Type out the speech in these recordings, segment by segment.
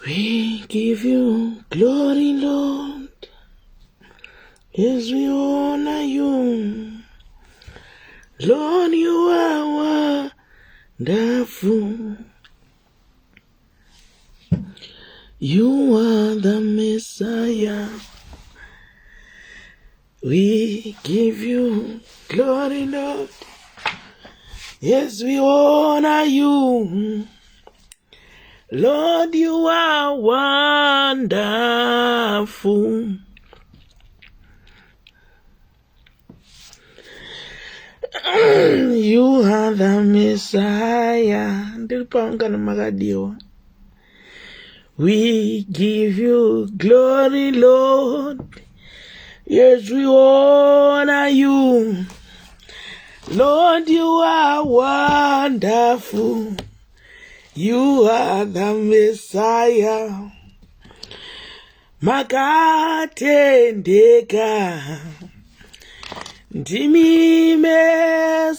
We give you glory, Lord, as we honor you. Lord, you are wonderful. You are the Messiah. We give you glory, Lord, as we honor you. Lord, you are wonderful. You are the Messiah. We give you glory, Lord, yes, we honor you. Lord, you are wonderful. You are the Messiah. Makatendeka. Ndimi Messiah.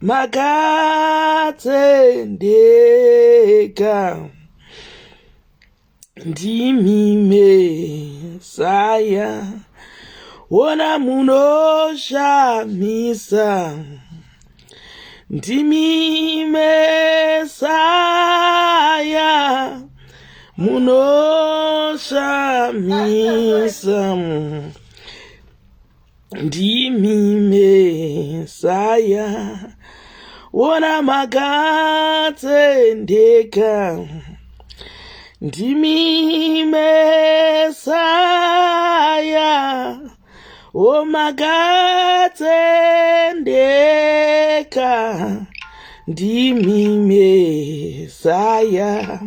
Makatendeka. Ndimi Messiah. Wona munoshamisa. Ndimi Messiah. Munoshamisa. Ndimi Messiah. Wona makatendeka. Ndimi Messiah. O makatendeka. Ndimi Messiah.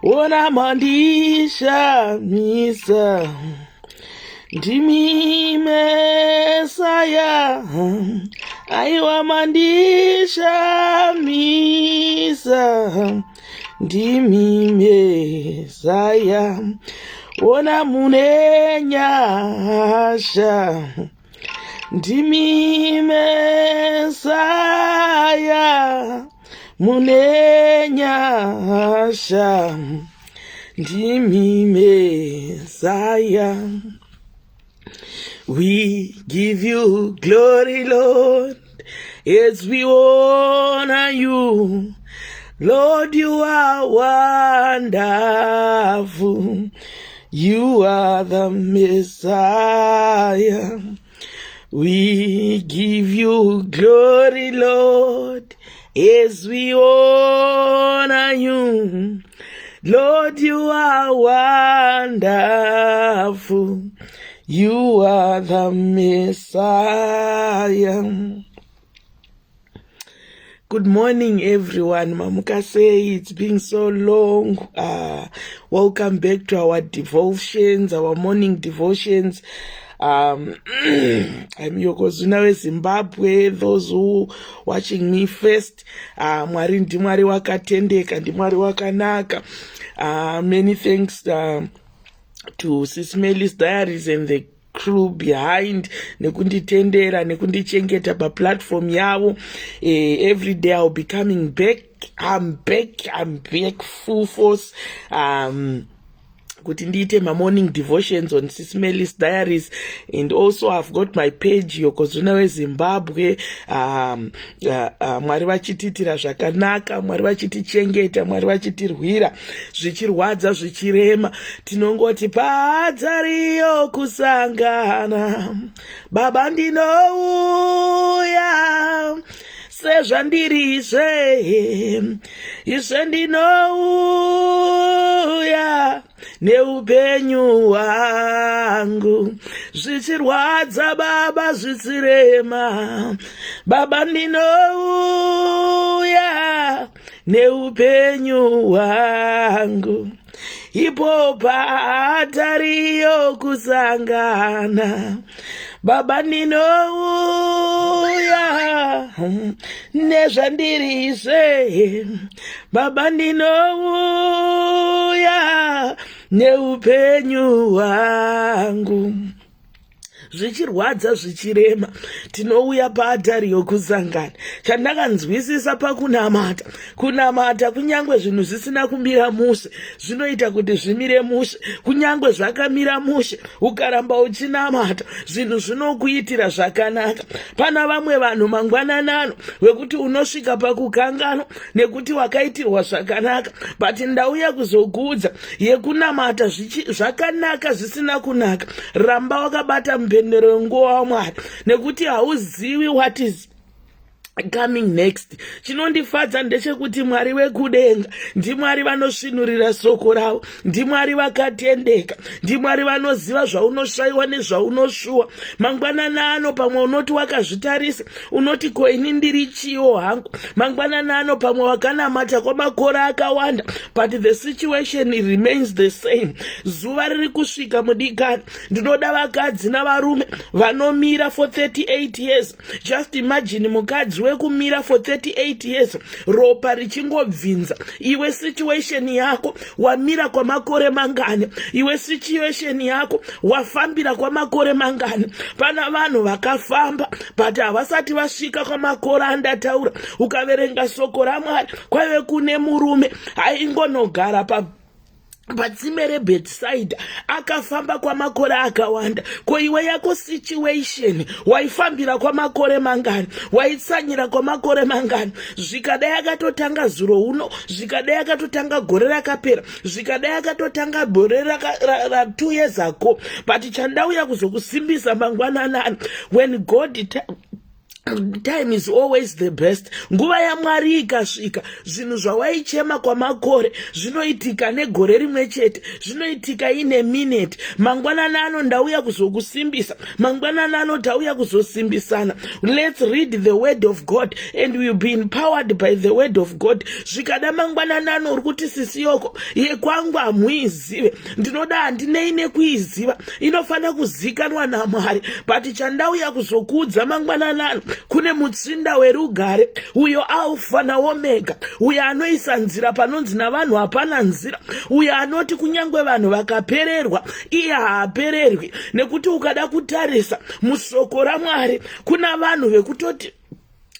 Wona mandishamisa. Ndimi Messiah. Aiwa mandishamisa. Ndimi Messiah. Wona munenyasha. Ndimi Messiah. Munenyasha. Ndimi Messiah. We give you glory, Lord, as we honor you. Lord, you are wonderful. You are the Messiah. We give you glory, Lord, as we honor you. Lord, you are wonderful. You are the Messiah. Good morning, everyone. Mamuka say it's been so long. Welcome back to our devotions, our morning devotions. I'm Yokozuna, Zimbabwe. Those who watching me first, Mwari ndimwari wakatendeka, ndimwari wakanaka. Many thanks to SIS MELLY's Diaries and the crew behind, nekunditendera nekundichengeta platform yavo. Every day I'll be coming back. I'm back full force. Kuti ndiite my morning devotions on SIS MELLY's Diaries, and also I've got my page Yokozuna Zimbabwe. Mwari vachititira zvakanaka, Mwari vachitichengeta, Mwari vachitirwira, zvichirwadza zvichirema, tinongoti padzariyo kusangana. Baba ndinouya sezvandirizve, izve ndinouya neupenyu hwangu, zvichirwadza Baba zvichirema. Baba ndinouya neupenyu hwangu, ipo patariyo kusangana. Baba ndinouya nezvandirizve. Baba ndinouya neupenyu hwangu, zvichirwadza zvichirema, tinouya paatari yokusangana. Chandakanzwisisa pakunamata, kunamata kunyangwe zvinhu zvisina kumira mushe zvinoita kuti zvimire mushe. Kunyangwe zvakamira mushe ukaramba uchinamata zvinhu zvinokuitira zvakanaka. Pana vamwe vanhu mangwananano wekuti unosvika pakukangano nekuti wakaitirwa zvakanaka, but ndauya kuzokuudza yekunamata zvakanaka zvisina kunaka. Ramba wakabata mupendero wenguva waMwari nekuti hauzivi what is coming next. Chinondifadza ndechekuti Mwari wekudenga ndiMwari vanosvinurira soko ravo, ndiMwari vakatendeka, ndiMwari vanoziva zvaunoshayiwa nezvaunoshuwa. Mangwananano pamwe unoti wakazvitarisa unoti ko ini ndiri chiyo hangu. Mangwananano pamwe wakanamata kwamakore akawanda, but the situation remains the same. Zuva riri kusvika mudikani, ndinoda vakadzi navarume vanomira for 38 years. Just imagine mukadzi wekumira for 38 years, ropa richingobvinza. Iwe situation yako wamira kwa makore mangani? Iwe situation yako wafambira kwa makore mangani? Pana vanhu vakafamba but havasati vasvika kwa makore andataura. Ukaverenga soko raMwari, kwaive kune murume aingonogara patsime reBethsaida, akafamba kwamakore akawanda. Ko iwe yako situation waifambira kwamakore mangani? Waitsanyira kwamakore mangani? Zvikada yakatotanga zuro uno, zvikada yakatotanga gore rakapera, zvikada yakatotanga gore ra 2 years ago. But chandauya kuzokusimbisa mangwananani, when God time is always the best. Nguva yaMwari ikasvika, zvinhu zvawaichema kwamakore zvinoitika negore rimwe chete, zvinoitika ine minute. Mangwananano ndauya kuzokusimbisa, mangwananano tauya kuzosimbisana. Let's read the word of God and we'll be empowered by the word of God. Zvikada mangwananano urikuti sisi yoko yekwangu hamuizive, ndinoda handinei nekuiziva, inofana kuzikanwa naMwari. But chandauya kuzokuudza mangwananano, kune mutsinda werugare, uyo Alpha naOmega, uyo anoisa nzira panonzi navanhu hapana nzira, uyo anoti kunyangwe vanhu vakapererwa iye haapererwi. Nekuti ukada kutarisa musoko raMwari, kuna vanhu vekutoti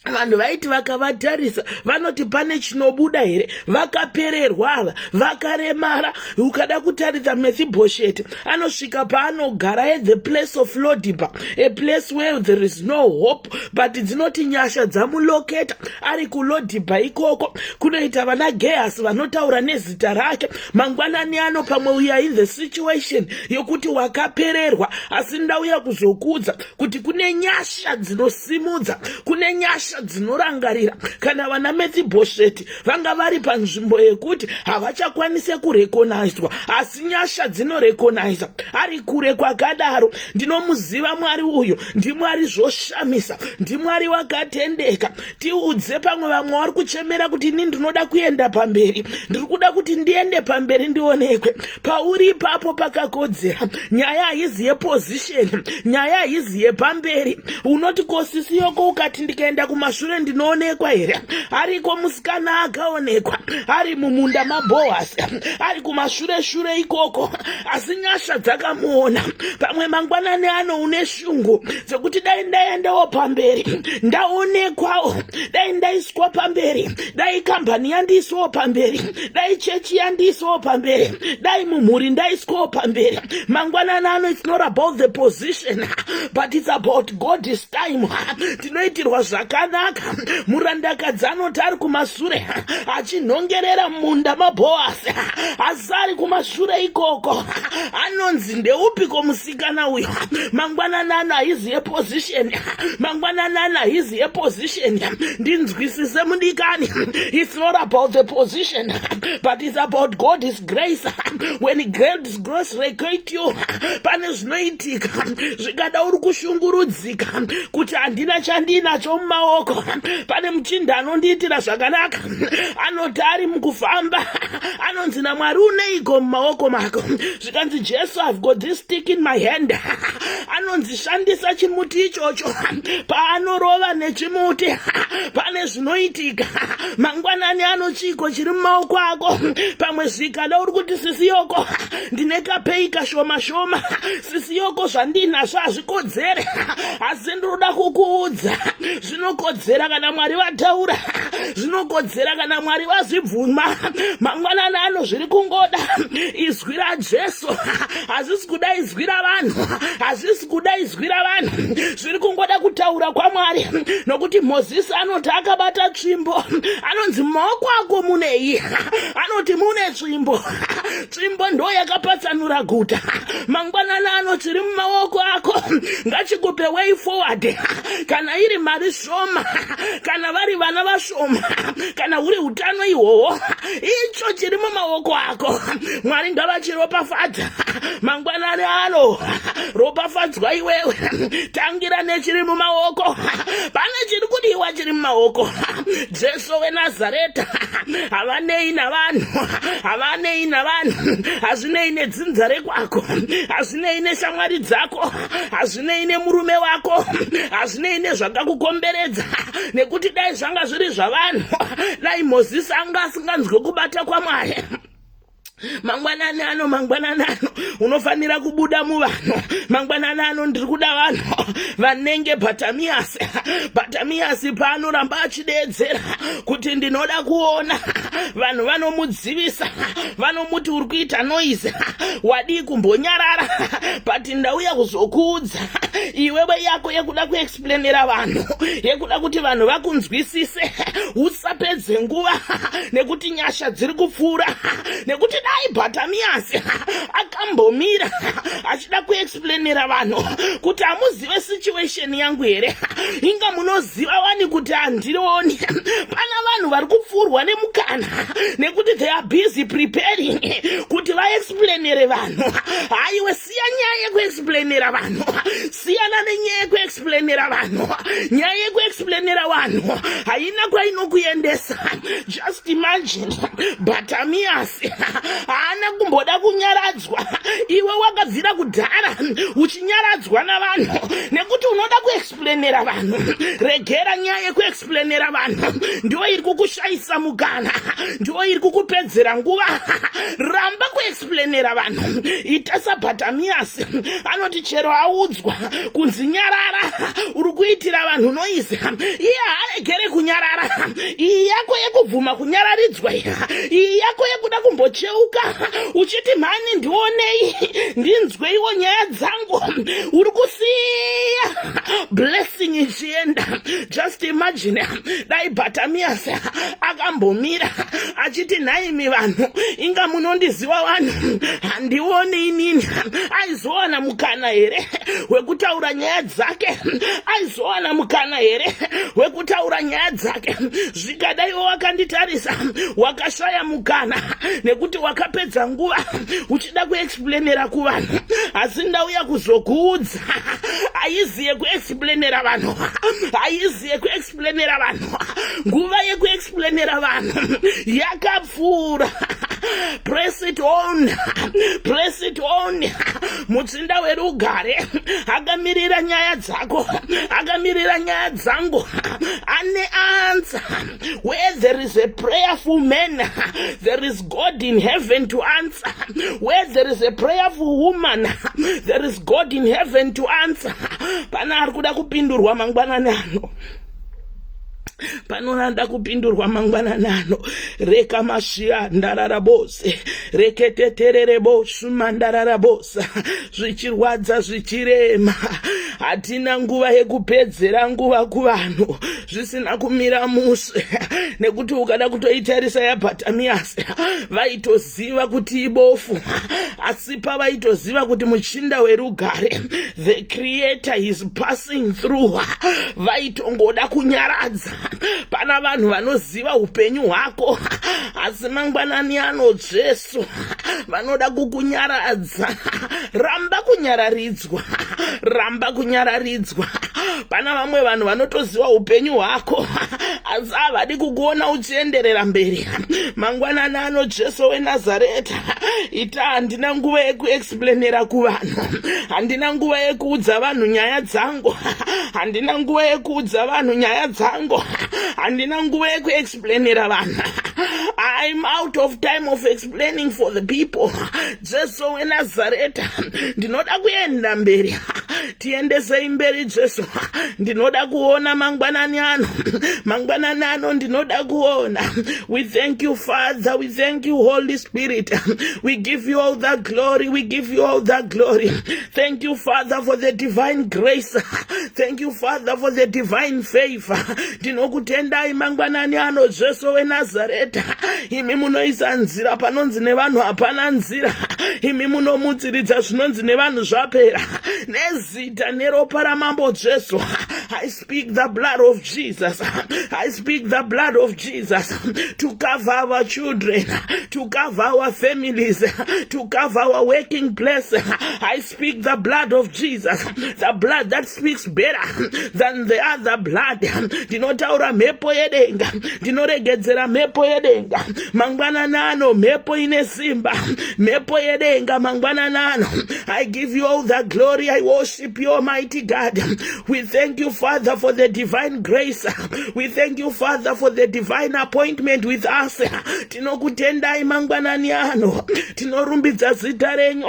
vanhu vaiti vakavatarisa vanoti pane chinobuda here, vakapererwa ava, vakaremara. Ukada kutarisa Mephibosheth anosvika paanogara at the place of Lodibar, a place where there is no hope, but dzinoti nyasha dzamuloketa ari kuLodibar. Ikoko kunoita vana Gehasi vanotaura nezita rake. Mangwanani ano pamwe uya in the situation yokuti wakapererwa, asi ndauya kuzokuudza kuti kune nyasha dzinosimudza, kune nyasha dzinorangarira. Kana vana Mephibosheth vanga vari panzvimbo yekuti havachakwanise kurekonaizwa, asi nyasha dzinorekonaiza. Ari kure kwakadaro, ndinomuziva Mwari uyo, ndiMwari zvoshamisa, ndiMwari wakatendeka. Tiudze pamwe vamwe vari kuchemera kuti ini ndinoda kuenda pamberi, ndiri kuda kuti ndiende pamberi ndionekwe. Pauri ipapo pakakodzera. Nyaya haizi yeposition, nyaya haizi yepamberi. Unoti kosisi yoko ukati ndikaenda kumashure ndinoonekwa here? Ariko musikana akaonekwa ari mumunda maBhoasi, ari kumashure shure ikoko, asi nyasha dzakamuona. Pamwe mangwanani ano une shungu dzekuti dai ndaendawo pamberi, ndaonekwawo, dai ndaiswa pamberi, dai kambani yandiiswawo pamberi, dai chechi yandiiswawo pamberi, dai mumhuri ndaiswawo pamberi. Mangwanani ano it's not about the position, but it's about God's time. Tinoitirwa zvakanaka. Murandakadzi anoti ari kumashure achinhongerera munda maBhoasi, asi ari kumashure ikoko anonzi ndeupiko musikana uyo? Mangwananana haizi yeposition, mangwananana haizi yeposition. Ndinzwisise mudikani, it's not about the position, but it's about God's grace. When God's grace recreate you, pane zvinoitika zvikada uri kushungurudzika kuti handina chandinacho mumaoko. Pane muchinda anondiitira zvakanaka, anoti ari mukufamba anonzi naMwari uneiko mumaoko mako, zvikanzi Jesu, I've got this stick in my hand, anonzi shandisa chimuti ichocho, paanorova nechimuti pane zvinoitika. Mangwanani chiko chiri mumaoko ako, pamwe zvikada uri kuti sisi Yoko ndine kapei kashoma shoma, sisi Yoko zvandinazvo hazvikodzere, asi ndinoda kukuudza zvinokodzera kana Mwari vataura, zvinokodzera kana Mwari vazvibvuma. Mangwanani ano zviri kungoda izwi raJesu, hazvisi kuda izwi ravanhu, hazvisi kuda izwi ravanhu, zviri kungoda kutaura kwaMwari. Nokuti Mozisi anoti akabata tsvimbo, anonzi mumaoko ako munei, anoti mune tsvimbo, tsvimbo ndo yakapatsanura guta. Mangwanani ano chiri mumaoko ako ngachikupe way forward, kana iri mari shoma, kana vari vana vashoma, kana uri utano ihwohwo, icho chiri mumaoko ako. Mwari ngavachiropafadza mangwanani ano. Ropafadzwa iwewe, tangira nechiri mumaoko. Pane chiri kudiwa chiri mumaoko. Jesu weNazareta havanei navanhu, havanei navanhu, hazvinei nedzinza rekwako, hazvinei neshamwari dzako, hazvinei nemurume wako, hazvinei nezvakakukomberedza. Nekuti dai zvanga zviri zvavanhu, dai Mozisi anga asinganzwe kubata kwaMwari. Mangwanani ano unofanira kubuda muvanhu. Mangwanani ano ndiri kuda vanhu vanenge Bhatamiasi paanoramba achideedzera kuti ndinoda kuona. Vanhu vanomudzivisa, vanomuti uri kuita noise, wadi kumbonyarara, but ndauya kuzokuudza iwewe yako yekuda kuexplainera vanhu, yekuda kuti vanhu vakunzwisise, usapedze nguva nekuti nyasha dziri kupfuura, nekuti dai Bhatamiasi akambomira achida kuexplainera vanhu kuti amuzive situation yangu here, inga munoziva wani kuti handirioni. Pana vanhu vari kupfuurwa nemukana nekuti they are busy preparing kuti vaexplainere vanhu. Haiwe siya nyaya yekuexplainera vanhu, siyana nenyaya yekuexplainera vanhu. Nyaya yekuexplainera vanhu haina kwainokuendesa. Just imagine Bhatamiasi haana kumboda kunyaradzwa, iwe wakabvira kudhara uchinyaradzwa navanhu nekuti unoda kuexplainera vanhu. Regera nyaya yekuexplainera vanhu, ndiyo iri kukushayisa mukana, ndiyo iri kukupedzera nguva. Ramba kuexplainera vanhu. Ita saBhatamiasi anoti chero audzwa kunzi nyarara, uri kuitira vanhu noise, iye haregere kunyarara. Iyi yako yekubvuma kunyararidzwa, iyi yako yekuda kumbocheuka uchiti mhani ndionei ndinzweiwo nyaya dzangu, uri kusiya blessing ichienda. Just imagine dai Bhatamiasi akambomira achiti nhaimi vanhu, inga munondiziva vanhu, handioni inini. Aizowana mukana here wekutaura nyaya dzake, aizowana mukana here wekutaura nyaya dzake. Zvikada iwo wakanditarisa wakashaya mukana nekuti wakapedza nguva uchida kuexplainera kuvanhu. Asi ndauya kuzokuudza aiziye kuexplainera vanhu, aiziye kuexplainera vanhu. Nguva yekuexplainera vanhu yakapfuura. Press it on, press it on. Mutsinda werugare akamirira nyaya dzako, akamirira nyaya dzangu, ane answer. Where there is a prayerful man, there is God in heaven to answer. Where there is a prayerful woman, there is God in heaven to answer. Pana ari kuda kupindurwa mangwanani ano, panoranda kupindurwa mangwanani ano. Reka mashia ndarara bose, reketeterere bosu mandarara bosa, zvichirwadza zvichirema. Hatina nguva yekupedzera nguva kuvanhu zvisina kumira muswe, nekuti ukada kutoitarisa yaBhatamiasi vaitoziva kuti ibofu, asi pavaitoziva kuti muchinda werugare, the creator is passing through, vaitongoda kunyaradza. Pana vanhu vanoziva upenyu hwako, asi mangwanani ano Jesu vanoda kukunyaradza. Ramba kunyararidzwa, ramba kunyararidzwa. Pana vamwe vanhu vanotoziva upenyu hwako asi havadi kukuona uchienderera mberi. Mangwanani ano Jesu weNazareta, ita handina nguva yekuexplainera kuvanhu, handina nguva yekuudza vanhu nyaya dzangu, handina nguva yekuudza vanhu nyaya dzangu, handina nguva yekuexplainera vanhu. I'm out of time of explaining for the people. Jesu weNazareta, ndinoda kuenda mberi, tiendesei mberi Jesu. Ndinoda kuona mangwanani ano, mangwanani ano ndinoda kuona. We thank you Father, we thank you Holy Spirit, we give you all the glory, we give you all the glory. Thank you Father for the divine grace, thank you Father for the divine favor. Ndinokutendai mangwanani ano Jesu weNazareta, imi munoisa nzira panonzi nevanhu hapana nzira, imi munomutsiridza zvinonzi nevanhu zvapera. Nezita neropa ramambo Jesu, I speak the blood of Jesus, I speak the blood of Jesus to cover our children, to cover our families, to cover our working place. I speak the blood of Jesus, the blood that speaks better than the other blood. Ndinotaura mhepo yedenga, ndinoregedzera mhepo yedenga mangwana nano, mhepo ine simba, mhepo yedenga mangwana nano. I give you all the glory, I worship you Almighty God. We thank you Father for the divine grace, we thank you Father for the divine appointment with us. Tinokutendai mangwanani ano, tinorumbidza zita renyu.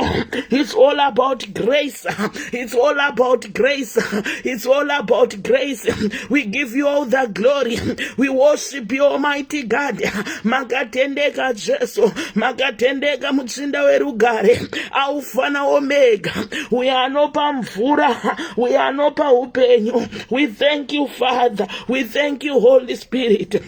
It's all about grace, it's all about grace, it's all about grace. We give you all the glory, we worship you Almighty God. Makatendeka Jesu, makatendeka mutsinda werugare, Alpha na Omega. We are anopa mvura, we are anopa upenyu. We thank you Father, we thank you Holy Spirit.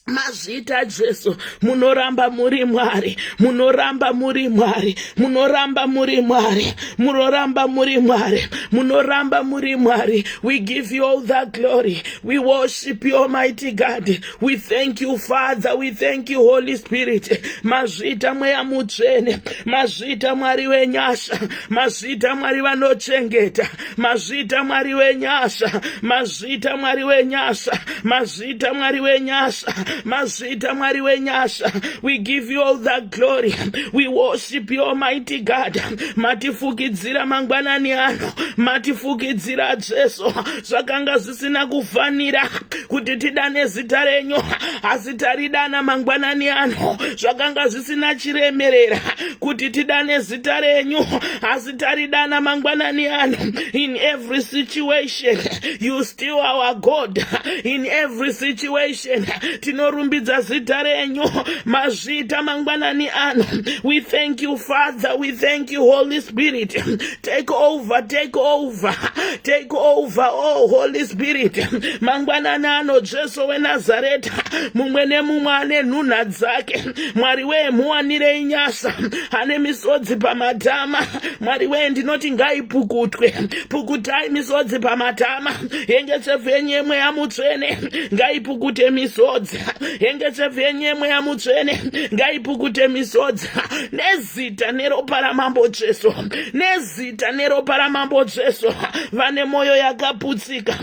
Mazita Jesu, munoramba muri Mwari, munoramba muri Mwari, munoramba muri Mwari, munoramba muri Mwari, munoramba muri Mwari. We give you all the glory, we worship you Almighty God. We thank you Father, we thank you Holy Spirit. Mazita mweya mutsvene, mazita Mwari wenyasha, mazita Mwari vanochengeta, mazita Mwari wenyasha, mazita Mwari wenyasha, mazita Mwari wenyasha, mazita Mwari wenyasha. We give you all the glory, we worship you Almighty God. Matifukidzira mangwanani ano, matifukidzira Jesu. Zvakanga zvisina kufanira kuti tidane zita renyu, asi taridana mangwanani ano. Zvakanga zvisina chiremerera kuti tidane zita renyu, asi taridana mangwanani ano. In every situation you still our God, in every situation tinorumbidza zita renyu mazita mangwanani ano. We thank you Father, we thank you Holy Spirit. Take over, take over, take over, oh Holy Spirit. Mangwanani ano Jesu weNazareta, mumwe nemumwe ane nhunha dzake. Mwari wee muwanire inyasha, ane misodzi pamatama. Mwari wee ndinoti ngaipukutwe, pukutai misodzi pamatama. Hengetsevenye mweya mutsvene ngaipukute misodzi, hengetsevenye mweya mutsvene ngaipukute misodzi. Nezita neropa ramambo Jesu, nezita neropa ramambo Jesu. Vane moyo yakaputsika,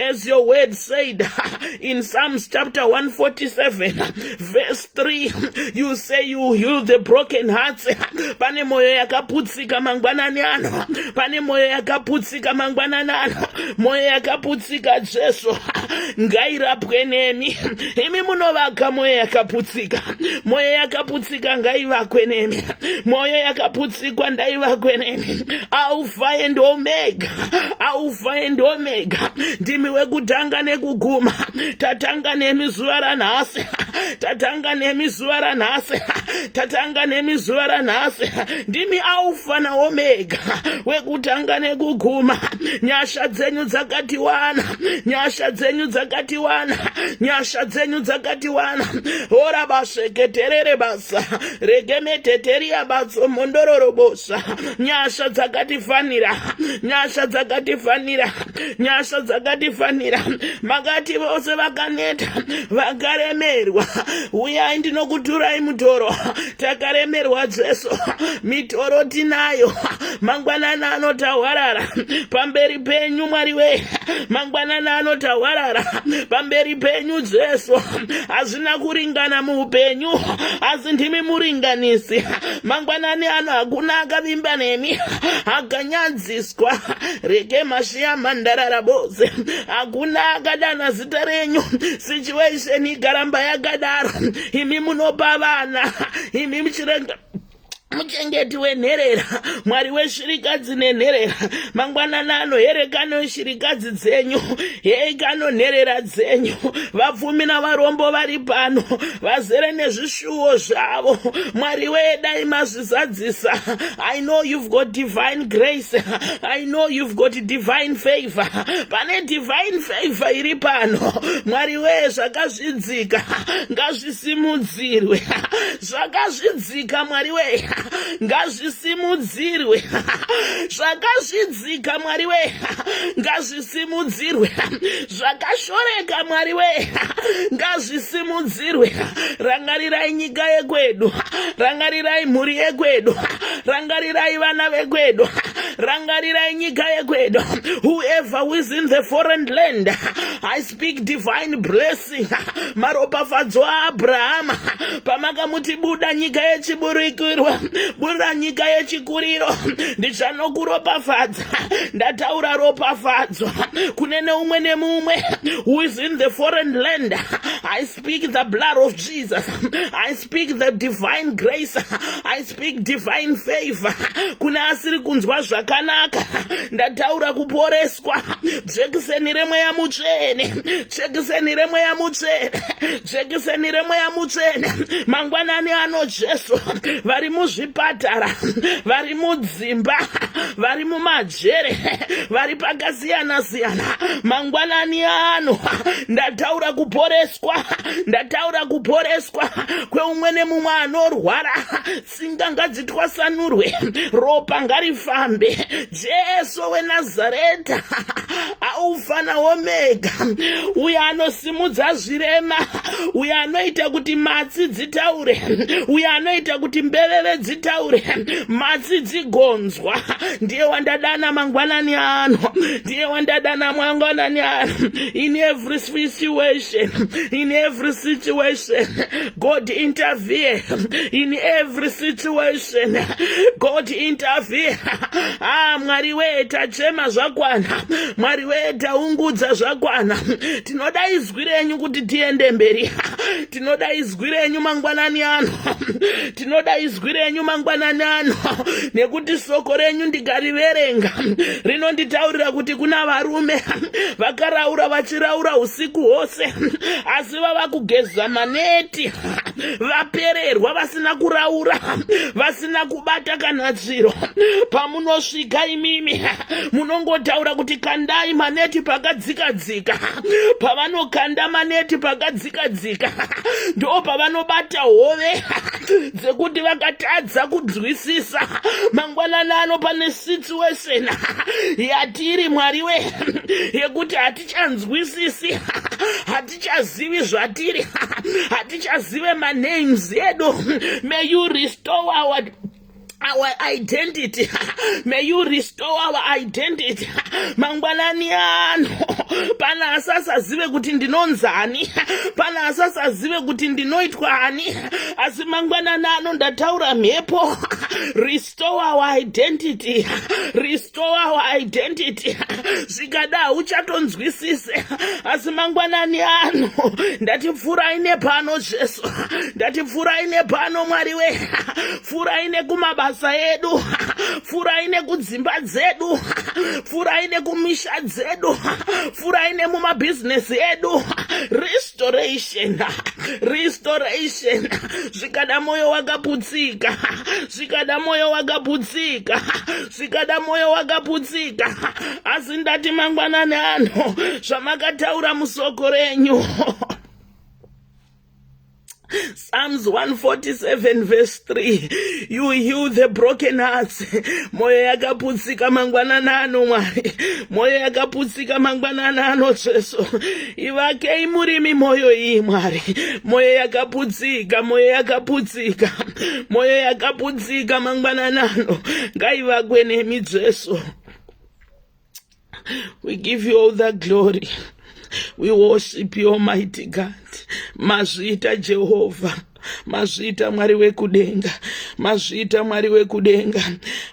as your word said in Psalms chapter 147 verse 3, you say you heal the broken hearts. Pane moyo yakaputsika mangwanani ano, pane moyo yakaputsika mangwanani ano, moyo yakaputsika Jesu ngairapwe nemi. Imi munovaka moyo yakaputsika, moyo yakaputsika ngaivakwe nemi, moyo yakaputsikwa ndaivakwe nemi. Alpha and Omega, Alpha and Omega, ndimi wekutanga nekuguma. Tatanga nemi zuva ranhasi, tatanga nemi zuva ranhasi, tatanga nemi zuva ranhasi. Ndimi Alpha na Omega, wekutanga nekuguma. Nyasha dzenyu dzakatiwana, nyasha dzenyu dzakatiwana, nyasha dzenyu dzakatiwana. Ora basheketerere basa, regemeteteria batso mondororo bosa. Nyasha dzakatifanira, nyasha dzakatifanira, nyasha dzakatifanira. Makati vose vakaneta, vakaremerwa, uyai ndinokuturai mutoro, takaremerwa Jesu, mitoro tinayo, mangwanana anotawarara, pamberi penyu Mwari we, mangwanana anotawarara, pamberi penyu Jesu, hazvina kuringana muupenyu, asi ndimi muringanisi, mangwanani ano hakuna akavimba nemi, akanyadziswa, reke mashiya mandarara bose, hakuna akadana zita renyu, situation ikaramba yakadaro, imi munopa vana, imi muchirenga muchengeti wenherera, Mwari weshirikadzi nenherera, mangwanana anoherekano shirikadzi dzenyu, heikano nherera dzenyu, vapfumi navarombo vari pano, vazere nezvishuwo zvavo, Mwari wedai mazvizadzisa. I know you've got divine grace, I know you've got divine favor, pane divine favor iri pano, Mwari we, zvakazvidzika ngazvisimudzirwe, zvakazvidzika Mwari we, ngazvisimudzirwe, zvakazvidzika Mwari we, ngazvisimudzirwe, zvakashoreka Mwari we, ngazvisimudzirwe. Rangarirai nyika yekwedu, rangarirai mhuri yekwedu, rangarirai vana vekwedu, rangarirai nyika yekwedu. Whoever who is in the foreign land, I speak divine blessing, maropafadzo aAbrahama, pamakamuti buda nyika yechiburikirwa, buda nyika yechikuriro, ndichanokuropafadza, ndataura ropafadzo kune neumwe nemumwe who is in the foreign land. I speak the blood of Jesus, I speak the divine grace, I speak divine favor. Kuna asiri kunzwa zvakanaka, ndataura kuporeswa, jekiseni remweya mutsvene, jekiseni remweya mutsvene, jekiseni remweya mutsvene. Mangwanani ano Jesu, vari muzvipatara, vari mudzimba, vari mumajere, vari pakasiyana siyana, mangwanani ano ndataura kuporeswa, ndataura kuporeswa kweumwe nemumwe anorwara, tsinga ngadzitwasanurwe, ropa ngarifambe. Jesu weNazareta, Alpha na Omega, uyo anosimudza zvirema, uyo anoita kuti matsi dzitaure, uyo anoita kuti mbeveve dzitaure, matsi dzigonzwa, ndiye wandadana mangwanani ano, ndiye wandadana mangwanani ano. In every situation, in every situation, God intervene. In every situation, God intervene. Mwari we, tachema zvakwana, Mwari we, taungudza zvakwana. Tinoda izwi renyu kuti tiende mberi, tinoda izwi renyu mangwanani ano, tinoda izwi renyu mangwanani ano, nekuti soko renyu ndikariverenga rinonditaurira kuti kuna varume vakaraura vachiraura usiku hwose, asi vava kugeza maneti, vapererwa vasina kuraura, vasina kubata kana zviro. Pamunosvika imimi munongotaura kuti kandai maneti pakadzikadzika, pavanokanda maneti pakadzikadzika, ndo pavanobata hove dzekuti vakatadza kunzwisisa. Mangwanani ano pane situation yatiri Mwari we, yekuti hatichanzwisisi, hatichazivi zvatiri, hatichazive manames edu. May you restore our identity, may you restore our identity. Mangwanani ano pana asasazive kuti ndinonzani, pana asasazive kuti ndinoitwani, asi mangwanani ano ndataura mhepo, restore our identity, restore our identity. Zvikada uchatonzwisise, asi mangwanani ano ndatipfurai nepano Jesu, ndatipfurai nepano Mwari we, pfurai nekumabasa edu, pfurai nekudzimba dzedu, pfurai nekumisha dzedu, pfurai nemumabhizinesi edu. Restoration, restoration. Zvikada moyo wakaputsika, zvikada moyo wakaputsika, zvikada moyo wakaputsika, asi ndati mangwanani ano zvamakataura musoko renyu Psalms 147 verse 3. You heal the broken hearts. Moyo yakaputsika mangwananano Mwari. Moyo yakaputsika mangwananano Jesu. Ivakei murimi moyo iyi Mwari. Moyo yakaputsika, moyo yakaputsika. Moyo yakaputsika mangwananano. Ngaivakwe nemi Jesu. We give you all the glory. We worship you, Almighty God. Mazvita Jehovah. Mazvita Mwari wekudenga. Mazvita Mwari wekudenga.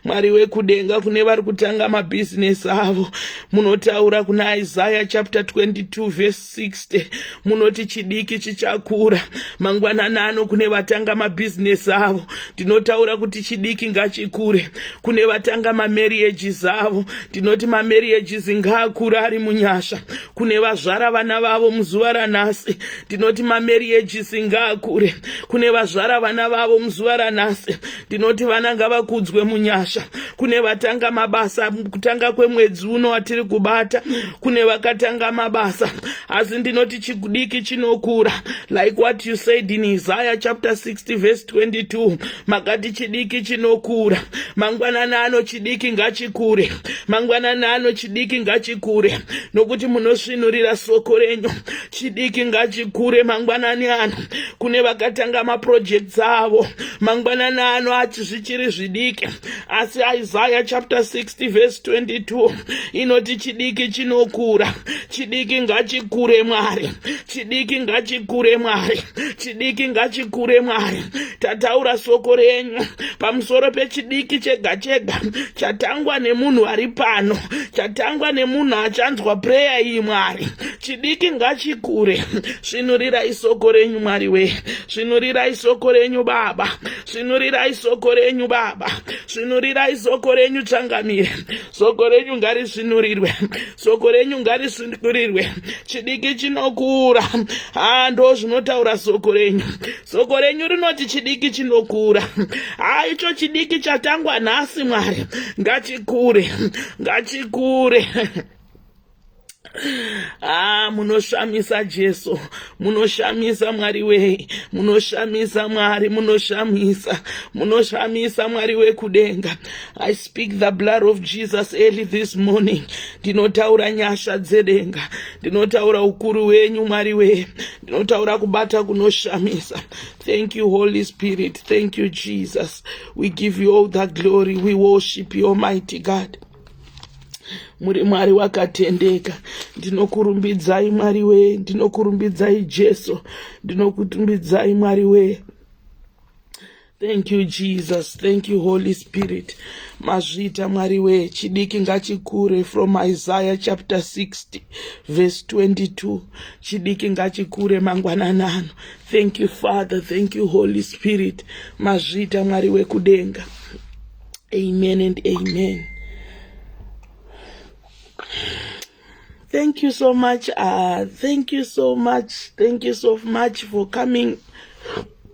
Mwari wekudenga kune vari kutanga mabusiness avo. Munotaura kuna Isaiah chapter 22 verse 60. Munoti chidiki chichakura. Mangwananano kune vatanga mabusiness avo. Tinotaura kuti chidiki ngachikure. Kune vatanga marriages avo. Tinoti marriages ngakura ari munyasha. Kune vazvara vana vavo muzuva ranhasi. Tinoti marriages ngakure. Kune vazvara vana vavo muzuva ranhasi. Tinoti vana ngavakudzwe munyasha. Kune vatanga mabasa kutanga kwemwedzi uno watiri kubata. Kune vakatanga mabasa. Asi ndinoti chidiki chinokura. Like what you said in Isaiah chapter 60 verse 22. Makati chidiki chinokura. Mangwananano chidiki ngachikure. Mangwananano chidiki ngachikure. Nokuti munosvinurira soko renyu. Chidiki ngachikure mangwananano. Kune vakatanga maprojects avo. Mangwananano ati zvichiri zvidiki. Asi Isaiah chapter 60 verse 22. Inoti chidiki chinokura. Chidiki ngachikure Mwari. Chidiki ngachikure Mwari. Chidiki ngachikure Mwari. Tataura soko renyu. Pamusoro pechidiki chega chega. Chatangwa nemunhu ari pano. Chatangwa nemunhu achanzwa prayer iyi Mwari. Chidiki ngachikure. Svinurirai soko renyu Mwari we. Svinurirai soko renyu Baba. Svinurirai soko renyu Baba. Svinurirai soko renyu Changamire. Soko renyu ngarisvinurirwe. Soko renyu ngarisvinurirwe. Chidiki chinokura. Ndo zvinotaura soko renyu. Soko renyu rinoti chidiki chinokura. Icho chidiki chatangwa nhasi Mwari. Ngachikure. Ngachikure. Munoshamisa Jesu. Munoshamisa Mwari we. Munoshamisa Mwari. Munoshamisa. Munoshamisa Mwari we kudenga. I speak the blood of Jesus early this morning. Ndinotaura nyasha dzedenga. Ndinotaura ukuru wenyu Mwari we. Ndinotaura kubata kunoshamisa. Thank you Holy Spirit. Thank you Jesus. We give you all the glory. We worship you Almighty God. Muri Mwari wakatendeka. Ndinokurumbidzai Mwari we. Ndinokurumbidzai Jesu. Ndinokutumbidzai Mwari we. Thank you Jesus. Thank you Holy Spirit. Mazvita Mwari we. Chidiki ngachikure from Isaiah chapter 60 verse 22. Chidiki ngachikure mangwananano. Thank you Father. Thank you Holy Spirit. Mazvita Mwari we kudenga. Amen and amen. Thank you so much. Thank you so much. Thank you so much for coming,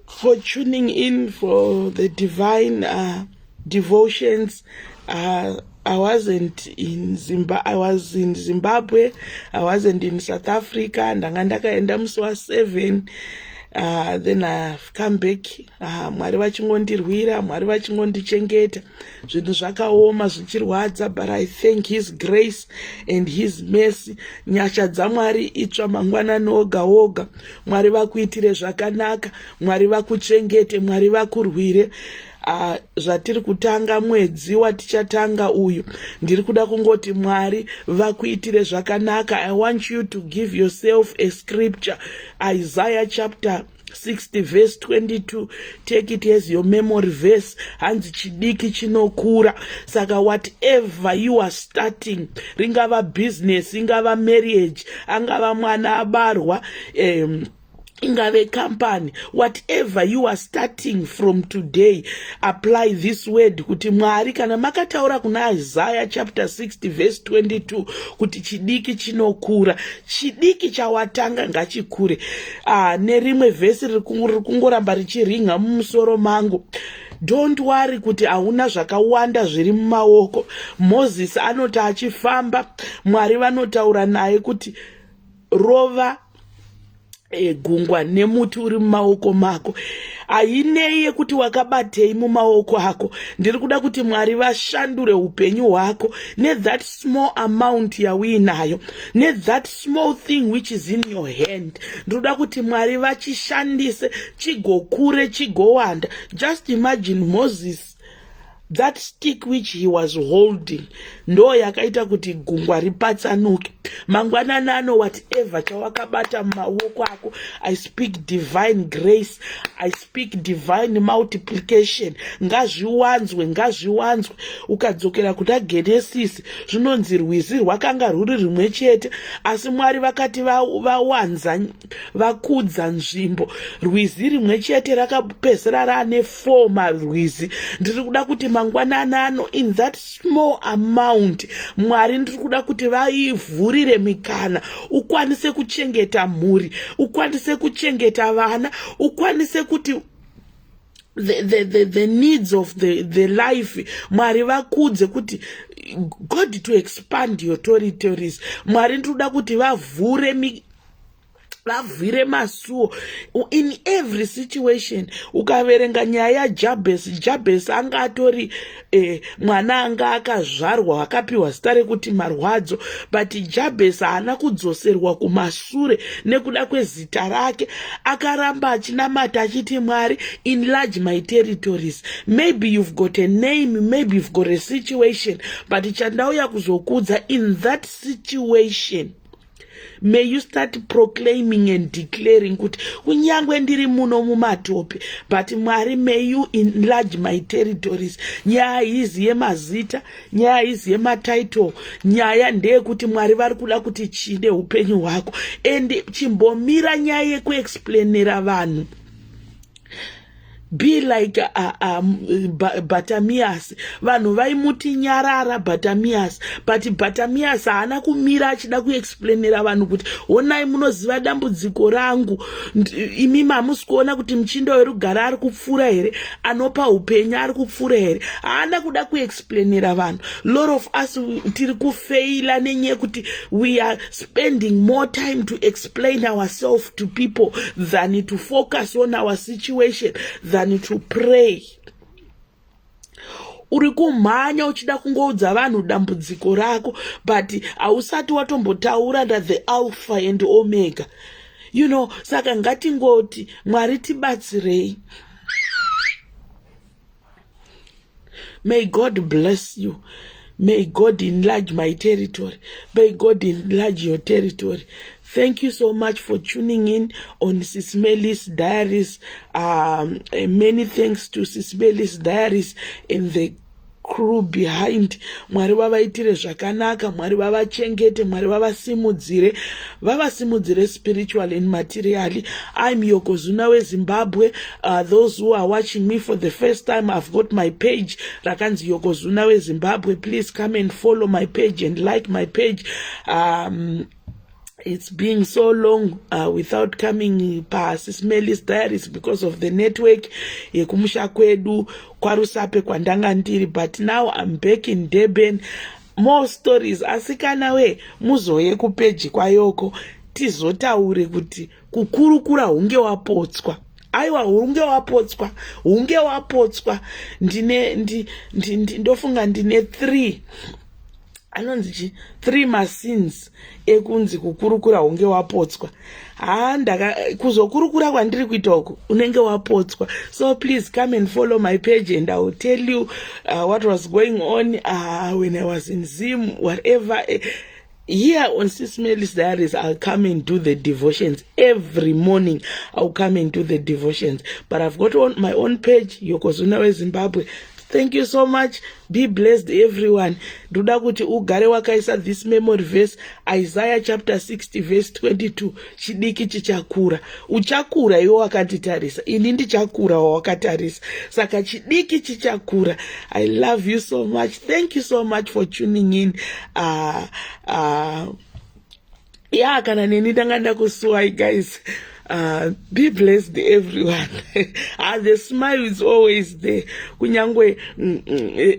for tuning in for the divine devotions. I wasn't in Zimbabwe. I was in Zimbabwe. I wasn't in South Africa. Ndanga ndakaenda musi wa7. Then I've come back. Mwari vachingondirwira, Mwari vachingondichengeta. Zvinhu zvakaoma zvichirwadza, but I thank his grace and his mercy. Nyasha dzaMwari itsva mangwanani oga oga. Mwari vakuitire zvakanaka, Mwari vakuchengete, Mwari vakurwire. Zvatiri kutanga mwedzi watichatanga uyu, ndiri kuda kungoti Mwari vakuitire zvakanaka. I want you to give yourself a scripture. Isaiah chapter 60 verse 22. Take it as your memory verse. Hanzi chidiki chinokura. Saka whatever you are starting, ringava business, ringava marriage, angava mwana abarwa, ingave company, whatever you are starting from today, apply this word. Kuti Mwari kana makataura kuna Isaiah chapter 60 verse 22 kuti chidiki chinokura, chidiki chawatanga ngachikure. Nerimwe verse rikungoramba richiringa mumusoro mangu. Don't worry kuti hauna zvakawanda zviri mumaoko. Moses anoti achifamba, Mwari vanotaura naye kuti rova gungwa nemuti uri mumaoko mako. Hainei yekuti wakabatei mumaoko ako. Ndiri kuda kuti Mwari vashandure upenyu hwako that small amount yauinayo, that small thing which is in your hand. Ndiri kuda kuti Mwari vachishandise chigokure chigowanda. Just imagine Moses, that stick which he was holding ndo yakaita kuti gungwa ripatsanuke. Mangwanani ano whatever chawakabata mumaoko ako, I speak divine grace, I speak divine multiplication. Ngazviwanzwe. Ukadzokera kuda Genesis zvinonzi rwizi rwakanga ruri rimwe chete, asi Mwari vakati vawanza vakudza nzvimbo, rwizi rimwe chete rakapedzera rane 4 marwizi. Ndiri kuda kuti mangwanani ano, in that small amount, Mwari ndiri kuda kuti vaivhurire mikana, ukwanise kuchengeta mhuri, ukwanise kuchengeta vana, ukwanise kuti the needs of the life, Mwari vakudze kuti God to expand your territories. Mwari ndiri kuda kuti vavhure masuo in every situation. Ukaverenga nyaya yaJabhesi anga atori mwana anga akazvarwa akapiwa zita rekuti marwadzo, but Jabhesi haana kudzoserwa kumashure nekuda kwezita rake. Akaramba achinamata achiti, Mwari, enlarge my territories. Maybe you've got a name, maybe you've got a situation, but chandauya kuzokudza in that situation, may you start proclaiming and declaring kuti kunyangwe ndiri muno mumatope, but Mwari, may you enlarge my territories. Nyaya izi yemazita, nyaya izi yematitle, nyaya ndeyekuti Mwari vari kuda kuti chinde upenyu hwako, and chimbomira nyaya yekuexplainera vanhu. Be like Bartimaeus. Vanhu vaimuti nyarara Bartimaeus, but Bartimaeus haana kumira achida kuexplainera vanhu kuti honai munoziva dambudziko rangu, imi mamusi kuona kuti muchinda werugare ari kupfuura here, anopa upenyu ari kupfuura here. Haana kuda kuexplainera vanhu. Lot of us tiri kufeila nenyaya kuti we are spending more time to explain ourselves to people than to focus on our situation, than to pray. Uri kumhanya uchida kungoudza vanhu dambudziko rako, but hausati watombotaura the Alpha and Omega. Saka ngatingoti Mwari tibatsirei. May God bless you. May God enlarge my territory. May God enlarge your territory. Thank you so much for tuning in on SIS MELLY's Diaries. Many thanks to SIS MELLY's Diaries and the crew behind. Mwari vavaitire zvakanaka, Mwari vavachengete, Mwari vavasimudzire spiritually and materially. I'm Yokozuna weZimbabwe. Those who are watching me for the first time, I've got my page, Rakanzi Yokozuna weZimbabwe. Please come and follow my page and like my page. It's been so long without coming past SIS MELLY's Diaries because of the network yekumusha kwedu kwarusape kwandanga ndiri, but now I'm back in Durban. More stories. Asikana we muzoye kupeji kwa Yoko tizotaure kuti kukurukura hunge wapotswa. Aiwa, hunge wapotswa. Ndofunga ndine 3 anonzi 3 masins ekunzi kukurukura hunge wapotswa. Kuzokurukura kwandiri kuita uku unenge wapotswa. So please come and follow my page and I will tell you what was going on when I was in Zim, whatever. Here on SIS MELLY's Diaries, I'll come and do the devotions. Every morning, I'll come and do the devotions. But I've got on my own page, Yokozuna weZimbabwe. Thank you so much. Be blessed, everyone. Ndoda kuti ugare wakaisa this memory verse, Isaiah chapter 60 verse 22. Chidiki chichakura. Uchakura iwo wakatitarisa. Ini ndichakura wawakatarisa. Saka chidiki chichakura. I love you so much. Thank you so much for tuning in. Yeah, kana nini tanganda kusuwai, guys. Be blessed, everyone. The smile is always there. Kunyangwe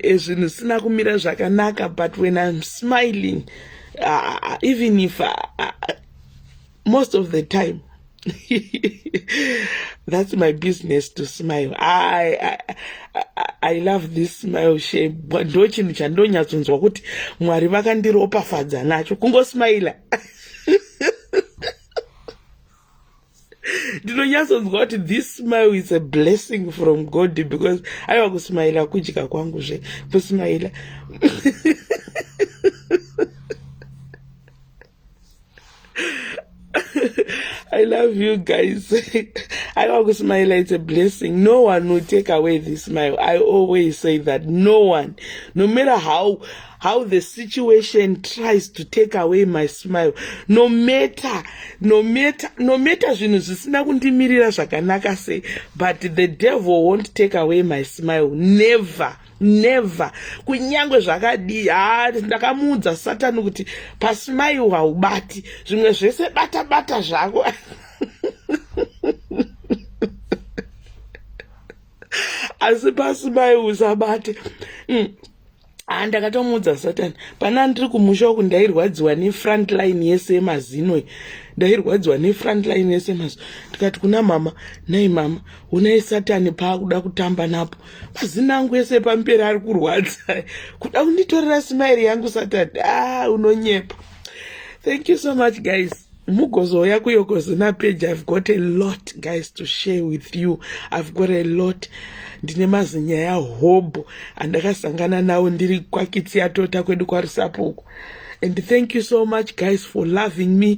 ezvinhu sina kumira zvakanaka, but when I'm smiling, even if most of the time That's my business to smile. I love this smile shape. Ndo chinhu chandonyatsonzwa kuti Mwari vakandiropafadza nacho kungosmaila. Ndinonyatsonzwa kuti this smile is a blessing from God because aiwa kusmaila kudya kwangu zve kusmaila. I love you guys. I always smile. It's a blessing. No one will take away this smile. I always say that no one, no matter how the situation tries to take away my smile, no matter zvinhu zvisina kundimirira zvakanaka sei, but the devil won't take away my smile. Never. Kunyangwe zvakadi ndakamuudza Satani kuti pasmile haubati, zvimwe zvese bata zvako. Asi pasmile usabate. Ndakatomuudza Satani pana ndiri kumusha uku ndairwadziwa nefront line yese yemazino, ndikati kuna mama, nai mama, unai Satani paakuda kutamba napo, mazino angu ese pamberi ari kurwadza, kuda kunditorera smile yangu Satani. Unonyepa. Thank you so much guys. Mugozoya ku Yokozuna page. I've got a lot guys to share with you. I've got a lot. Ndine mazinya ya hobo andakasangana nawo ndiri kwakitsi yatota kwedu kwarisapo. And thank you so much guys for loving me.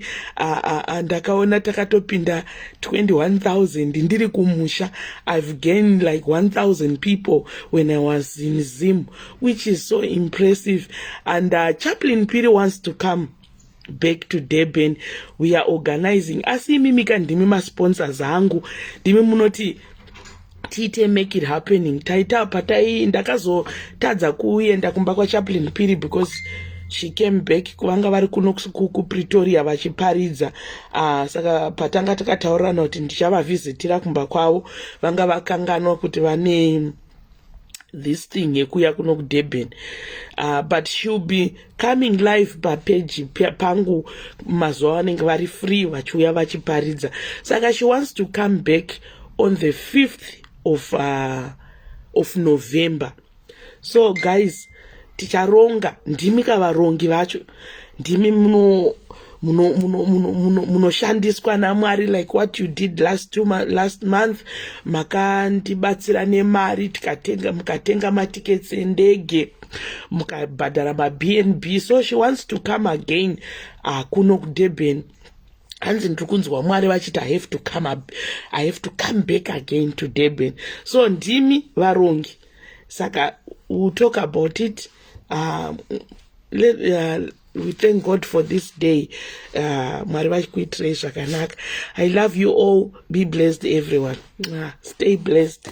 Ndakaona takatopinda 21,000 ndiri kumusha. I've gained like 1,000 people when I was in Zim, which is so impressive. And Chaplain Piri wants to come back to Durban. We are organizing. Asi mimi ndimi ma sponsors angu, ndimi munoti tite make it happening. Taita patai ndakazotadza kuenda kumba kwa Chaplain Piri because she came back kuvanga vari kuno ku Pretoria vachiparidza. Saka patanga takataurana kuti ndichavavhizitira kumba kwavo, vanga vakanganwa kuti vane this thing yekuya kuno ku Durban. But she'll be coming live pa page pangu mazuva vanenge vari free vachiuya vachiparidza. Saka she wants to come back on the 5th of November. So guys, ticharonga, ndimi kavarongi vacho, ndimi munoshandiswa naMwari, like what you did last month. Makandibatsira nemari mukatenga matickets endege, mukabhadhara maBnB. So she wants to come again kuno ku Durban. Hanzi ndiri kunzwa Mwari vachiti I have to come back again to Durban. So ndimi varongi. Saka we'll talk about it. We thank God for this day. Mwari vachikuitirei zvakanaka. I love you all. Be blessed everyone. Stay blessed.